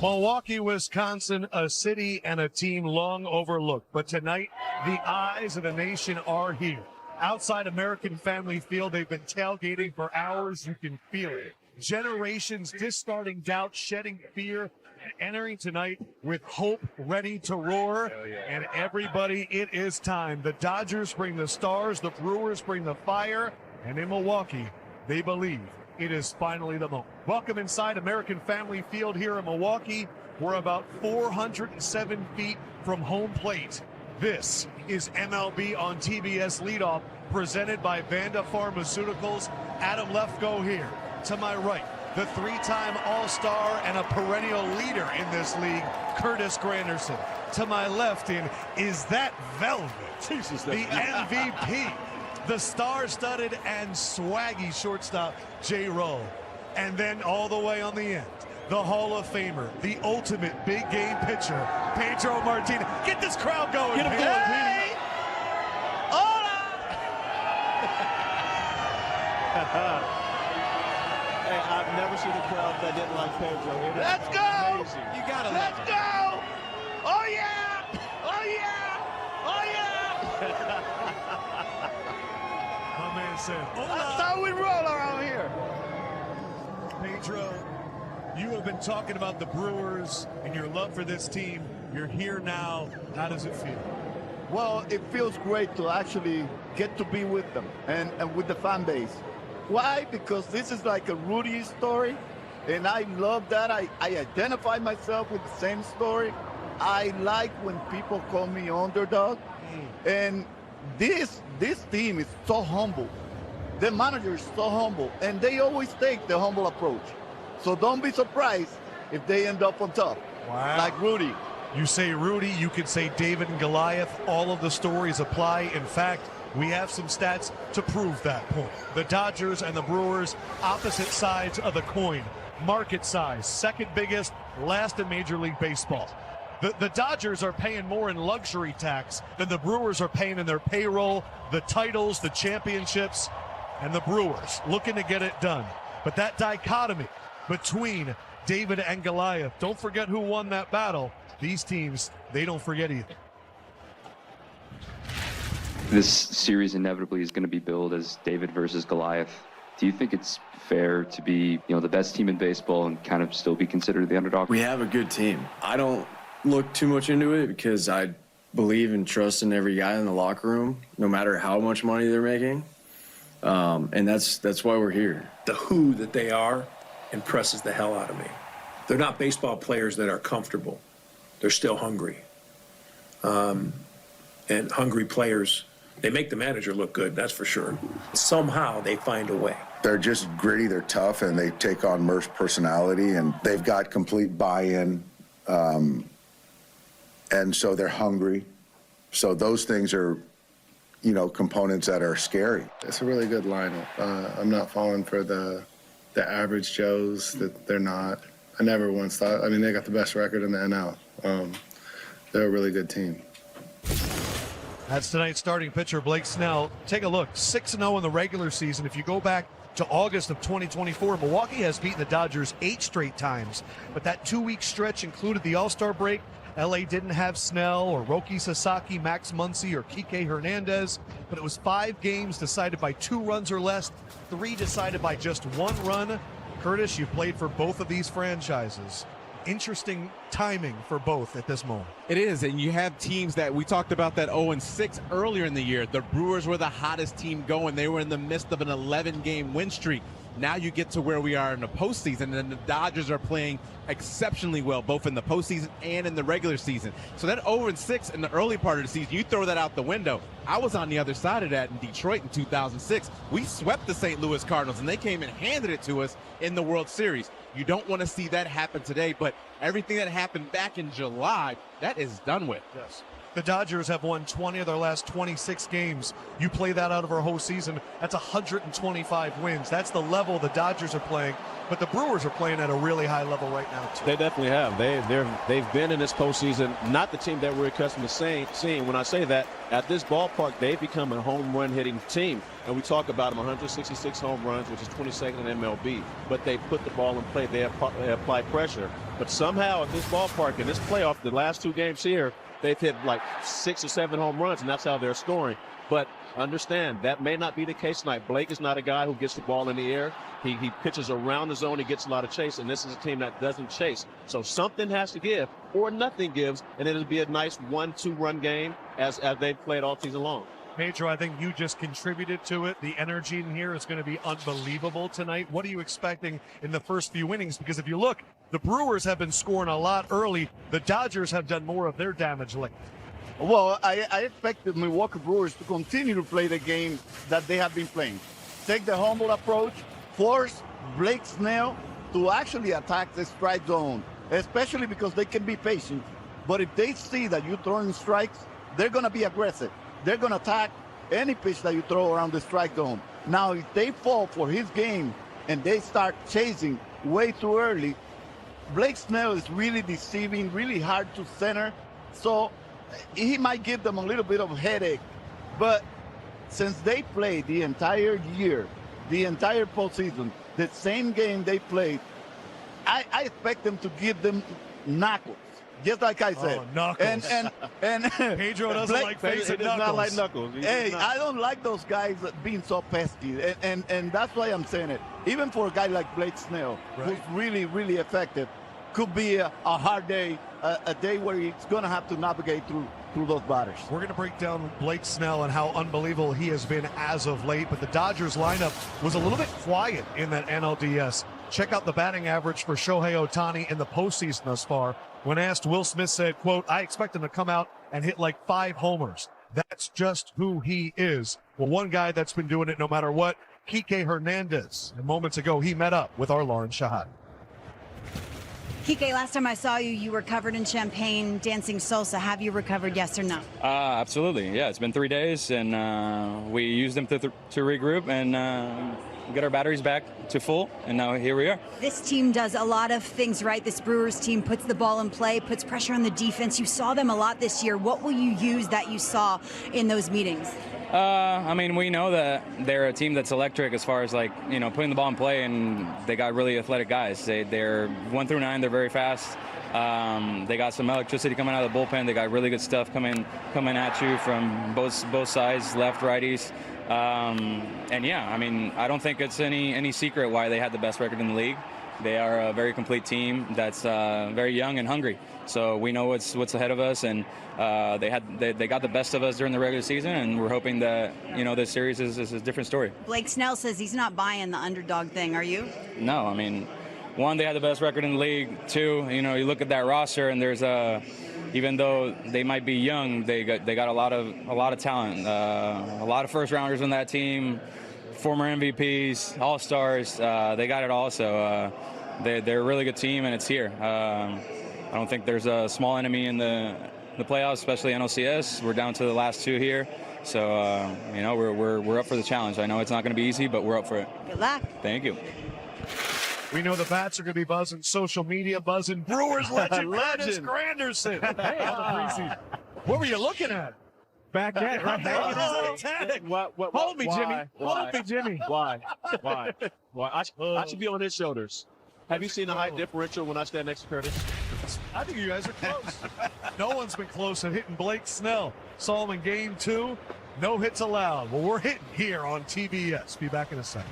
Milwaukee, Wisconsin, a city and a team long overlooked. But tonight, the eyes of the nation are here. Outside American Family Field, they've been tailgating for hours. You can feel it. Generations discarding doubt, shedding fear, and entering tonight with hope ready to roar. And everybody, it is time. The Dodgers bring the stars, the Brewers bring the fire, and in Milwaukee, they believe it is finally the moment. Welcome inside American Family Field here in Milwaukee. We're about 407 feet from home plate. This is MLB on TBS leadoff, presented by Vanda Pharmaceuticals. Adam Lefkoe here. To my right, the three-time All-Star and a perennial leader in this league, Curtis Granderson. To my left in Is That Velvet? Jesus, the MVP. The star-studded and swaggy shortstop, J. Roll. And then all the way on the end, the Hall of Famer, the ultimate big game pitcher, Pedro Martinez. Get this crowd going. Get him going, Petey. Hola! Hey, I've never seen a crowd that didn't like Pedro. Let's go! Amazing. You gotta Let's love go! Oh, yeah! Oh, yeah! Oh, yeah! My man said, That's how we roll around here. Pedro, you have been talking about the Brewers and your love for this team. You're here now. How does it feel? Well, it feels great to actually get to be with them and with the fan base. Why? Because this is like a Rudy story, and I love that. I identify myself with the same story. I like when people call me underdog, and this team is so humble. The manager is so humble, and they always take the humble approach. So don't be surprised if they end up on top, like Rudy. You say Rudy, you could say David and Goliath. All of the stories apply. In fact, we have some stats to prove that point. The Dodgers and the Brewers, opposite sides of the coin. Market size, second biggest, last in Major League Baseball. The Dodgers are paying more in luxury tax than the Brewers are paying in their payroll, the titles, the championships, and the Brewers looking to get it done. But that dichotomy between David and Goliath, don't forget who won that battle. These teams, they don't forget either. This series inevitably is going to be billed as David versus Goliath. Do you think it's fair to be, the best team in baseball and kind of still be considered the underdog? We have a good team. I don't look too much into it because I believe and trust in every guy in the locker room, no matter how much money they're making. And that's why we're here. The who that they are impresses the hell out of me. They're not baseball players that are comfortable. They're still hungry. And hungry players, they make the manager look good, that's for sure. Somehow they find a way. They're just gritty, they're tough, and they take on Murph's personality, and they've got complete buy-in, and so they're hungry. So those things are, components that are scary. It's a really good lineup. I'm not falling for the average Joes that they're not. I never once thought, they got the best record in the NL. They're a really good team. That's tonight's starting pitcher, Blake Snell. Take a look, 6-0 in the regular season. If you go back to August of 2024, Milwaukee has beaten the Dodgers 8 straight times. But that 2-week stretch included the All-Star break. LA didn't have Snell or Roki Sasaki, Max Muncy, or Kike Hernandez. But it was 5 games decided by 2 runs or less, 3 decided by just 1 run. Curtis, you played for both of these franchises. Interesting timing for both at this moment. It is, and you have teams that we talked about that 0-6 earlier in the year. The Brewers were the hottest team going. They were in the midst of an 11-game win streak. Now you get to where we are in the postseason, and the Dodgers are playing exceptionally well, both in the postseason and in the regular season. So that 0-6 in the early part of the season, you throw that out the window. I was on the other side of that in Detroit in 2006. We swept the St. Louis Cardinals, and they came and handed it to us in the World Series. You don't want to see that happen today, but everything that happened back in July, that is done with. Yes. The Dodgers have won 20 of their last 26 games. You play that out of our whole season, that's 125 wins. That's the level the Dodgers are playing. But the Brewers are playing at a really high level right now, too. They definitely have. They've been in this postseason, not the team that we're accustomed to seeing. When I say that, at this ballpark, they've become a home run hitting team. And we talk about them, 166 home runs, which is 22nd in MLB. But they put the ball in play. They apply pressure. But somehow at this ballpark, in this playoff, the last 2 games here, they've hit like 6 or 7 home runs, and that's how they're scoring. But understand, that may not be the case tonight. Blake is not a guy who gets the ball in the air. He pitches around the zone. He gets a lot of chase, and this is a team that doesn't chase. So something has to give, or nothing gives, and it'll be a nice 1-2 run game as they've played all season long. Pedro, I think you just contributed to it. The energy in here is going to be unbelievable tonight. What are you expecting in the first few innings? Because if you look, the Brewers have been scoring a lot early. The Dodgers have done more of their damage late. Well, I expect the Milwaukee Brewers to continue to play the game that they have been playing. Take the humble approach, force Blake Snell to actually attack the strike zone, especially because they can be patient. But if they see that you're throwing strikes, they're going to be aggressive. They're going to attack any pitch that you throw around the strike zone. Now, if they fall for his game and they start chasing way too early, Blake Snell is really deceiving, really hard to center. So he might give them a little bit of a headache. But since they played the entire year, the entire postseason, the same game they played, I expect them to give them knuckles. Just like I said. Oh, knuckles. And Pedro doesn't like facing knuckles. Not like knuckles. Hey, I don't like those guys being so pesky. And that's why I'm saying it. Even for a guy like Blake Snell, who's really, really effective, could be a hard day, a day where he's going to have to navigate through those batters. We're going to break down Blake Snell and how unbelievable he has been as of late. But the Dodgers lineup was a little bit quiet in that NLDS. Check out the batting average for Shohei Ohtani in the postseason thus far. When asked, Will Smith said, quote, "I expect him to come out and hit like 5 homers. That's just who he is." Well, one guy that's been doing it no matter what, Kike Hernandez. And moments ago, he met up with our Lauren Shahad. Kike, last time I saw you, you were covered in champagne, dancing salsa. Have you recovered, yes or no? Absolutely, yeah. It's been 3 days, and we used them to regroup and get our batteries back to full, and now here we are. This team does a lot of things right. This Brewers team puts the ball in play, puts pressure on the defense. You saw them a lot this year. What will you use that you saw in those meetings? I mean, we know that they're a team that's electric as far as, like, you know, putting the ball in play, and they got really athletic guys. They're 1 through 9. They're very fast. They got some electricity coming out of the bullpen. They got really good stuff coming at you from both sides, left, right, east. And yeah, I mean, I don't think it's any secret why they had the best record in the league. They are a very complete team that's very young and hungry. So we know what's ahead of us, and they got the best of us during the regular season, and we're hoping that, you know, this series is a different story. Blake Snell says he's not buying the underdog thing. Are you? No, I mean, 1, they had the best record in the league. 2, you know, you look at that roster, and there's even though they might be young, they got a lot of talent. A lot of first rounders on that team, former MVPs, all-stars. They got it all. So they're a really good team, and it's here. I don't think there's a small enemy in the playoffs, especially NLCS. We're down to the last 2 here. So, you know, we're up for the challenge. I know it's not going to be easy, but we're up for it. Good luck. Thank you. We know the bats are going to be buzzing, social media buzzing. Brewers legend, Granderson. Hey, on the preseason. What were you looking at? Back at right there. What, Hold me, Jimmy. Why? Hold me, Jimmy. Why? I should be on his shoulders. Have you seen the height differential when I stand next to Curtis? I think you guys are close. No one's been close at hitting Blake Snell. Saw him in game 2. No hits allowed. Well, we're hitting here on TBS. Be back in a second.